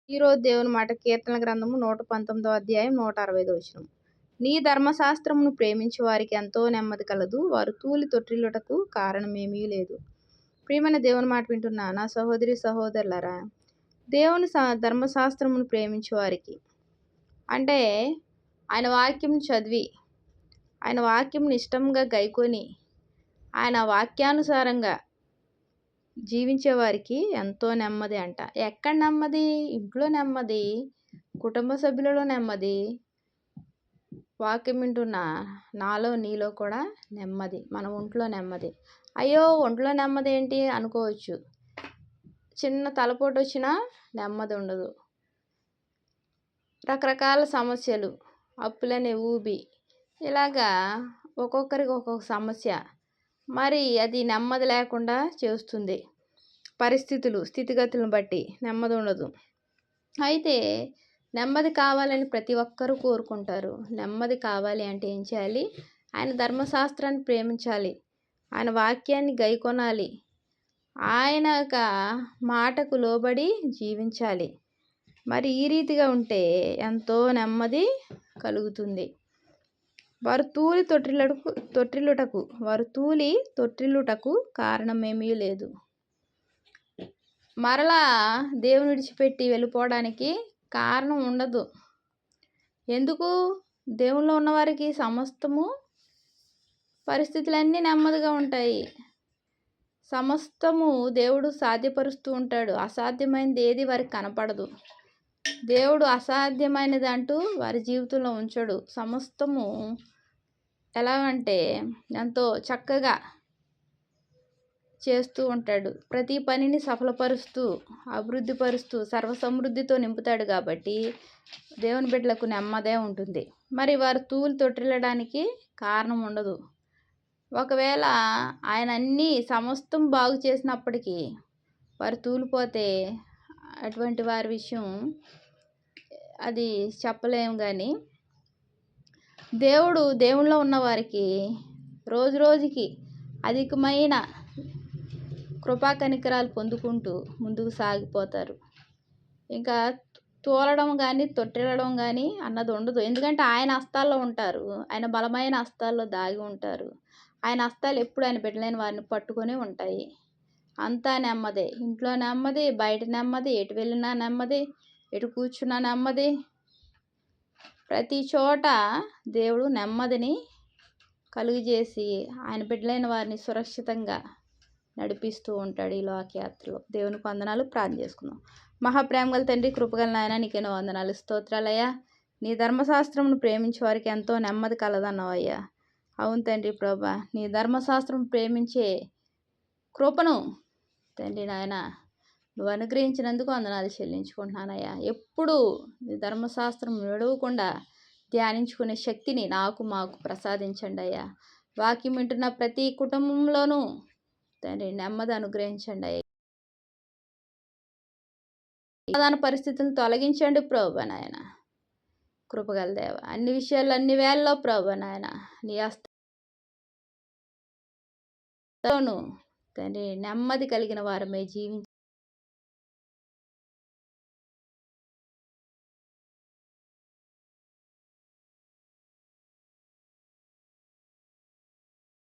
ఈరోజు దేవుని మాట కీర్తనల గ్రంథము 119 అధ్యాయం 165 వచనం. నీ ధర్మశాస్త్రమును ప్రేమించు వారికి ఎంతో నెమ్మది కలదు, వారు తూలి తొట్టిల్లుటకు కారణమేమీ లేదు. ప్రియమైన దేవుని మాట వింటున్నా నా సహోదరి సహోదరులారా, దేవుని ధర్మశాస్త్రమును ప్రేమించు వారికి అంటే ఆయన వాక్యం చదివి, ఆయన వాక్యం ఇష్టంగా గైకొని, ఆయన వాక్యానుసారంగా జీవించే వారికి ఎంతో నెమ్మది అంట. ఎక్కడ నెమ్మది? ఇంట్లో నెమ్మది, కుటుంబ సభ్యులలో నెమ్మది, వాక్యం వింటున్న నాలో నీలో కూడా నెమ్మది, మన ఒంట్లో నెమ్మది. అయ్యో ఒంట్లో నెమ్మది ఏంటి అనుకోవచ్చు. చిన్న తలపోటు వచ్చినా నెమ్మది ఉండదు. రకరకాల సమస్యలు, అప్పులనే ఊబి, ఇలాగా ఒక్కొక్కరికి ఒక్కొక్క సమస్య. మరి అది నెమ్మది లేకుండా చేస్తుంది. పరిస్థితులు, స్థితిగతులను బట్టి నెమ్మది ఉండదు. అయితే నెమ్మది కావాలని ప్రతి ఒక్కరూ కోరుకుంటారు. నెమ్మది కావాలి అంటే ఏం చేయాలి? ఆయన ధర్మశాస్త్రాన్ని ప్రేమించాలి, ఆయన వాక్యాన్ని గైకొనాలి, ఆయన యొక్క మాటకు లోబడి జీవించాలి. మరి ఈ రీతిగా ఉంటే ఎంతో నెమ్మది కలుగుతుంది. వారు తూలి తొట్టిల్లుటకు కారణమేమీ లేదు. మరలా దేవుని విడిచిపెట్టి వెళ్ళిపోవడానికి కారణం ఉండదు. ఎందుకు? దేవునిలో ఉన్నవారికి సమస్తము, పరిస్థితులన్నీ నెమ్మదిగా ఉంటాయి. సమస్తము దేవుడు సాధ్యపరుస్తూ ఉంటాడు. అసాధ్యమైనది ఏది వారికి కనపడదు. దేవుడు అసాధ్యమైనది అంటూ వారి జీవితంలో ఉంచడు. సమస్తము ఎలాగంటే ఎంతో చక్కగా చేస్తూ ఉంటాడు. ప్రతి పనిని సఫలపరుస్తూ, అభివృద్ధిపరుస్తూ, సర్వసమృద్ధితో నింపుతాడు. కాబట్టి దేవుని బిడ్డలకు నెమ్మదే ఉంటుంది. మరి వారు తూలి తొట్టిల్లడానికి కారణం ఉండదు. ఒకవేళ ఆయన అన్నీ సమస్తం బాగు చేసినప్పటికీ వారు తూలిపోతే అటువంటి వారి విషయం అది చెప్పలేము. కానీ దేవునిలో ఉన్నవారికి రోజు రోజుకి అధికమైన కృపా కనికరాలు పొందుకుంటూ ముందుకు సాగిపోతారు. ఇంకా తోలడం కానీ తొట్టిల్లడం కానీ అన్నది ఉండదు. ఎందుకంటే ఆయన హస్తాల్లో ఉంటారు. ఆయన బలమైన హస్తాల్లో దాగి ఉంటారు. ఆయన హస్తాలు ఎప్పుడు ఆయన బిడ్డలైన వారిని పట్టుకొని ఉంటాయి. అంతా నెమ్మదే. ఇంట్లో నెమ్మది, బయట నెమ్మది, ఎటు వెళ్ళినా నెమ్మది, ఎటు కూర్చున్నా నెమ్మది. ప్రతి చోట దేవుడు నెమ్మదిని కలుగజేసి ఆయన బిడ్డలైన వారిని సురక్షితంగా నడిపిస్తూ ఉంటాడు ఈ లోకయాత్రలో. దేవునికి వందనాలు. ప్రార్థన చేసుకుందాం. మహాప్రేమ గల తండ్రి, కృపగల నాయన, నీకేనో వందనాలు, స్తోత్రాలయ్యా. నీ ధర్మశాస్త్రమును ప్రేమించే వారికి ఎంతో నెమ్మది కలదన్నావయ్యా. అవును తండ్రి ప్రభా, నీ ధర్మశాస్త్రం ప్రేమించే కృపను తండ్రి నాయన నువ్వు అనుగ్రహించినందుకు వందనాలు చెల్లించుకుంటున్నానయ్యా. ఎప్పుడు నీ ధర్మశాస్త్రం విడవకుండా ధ్యానించుకునే శక్తిని మాకు ప్రసాదించండి అయ్యా. వాక్యం వింటున్న ప్రతి కుటుంబంలోనూ తండ్రి నెమ్మది అనుగ్రహించండి అయ్యా. సమాధాన పరిస్థితులను తొలగించండి ప్రభు నాయన. కృపగల దేవ, అన్ని విషయాల్లో అన్ని వేళల్లో ప్రభు నాయన నీ హస్తంలోను తండ్రి నెమ్మది కలిగిన వారమే జీవించి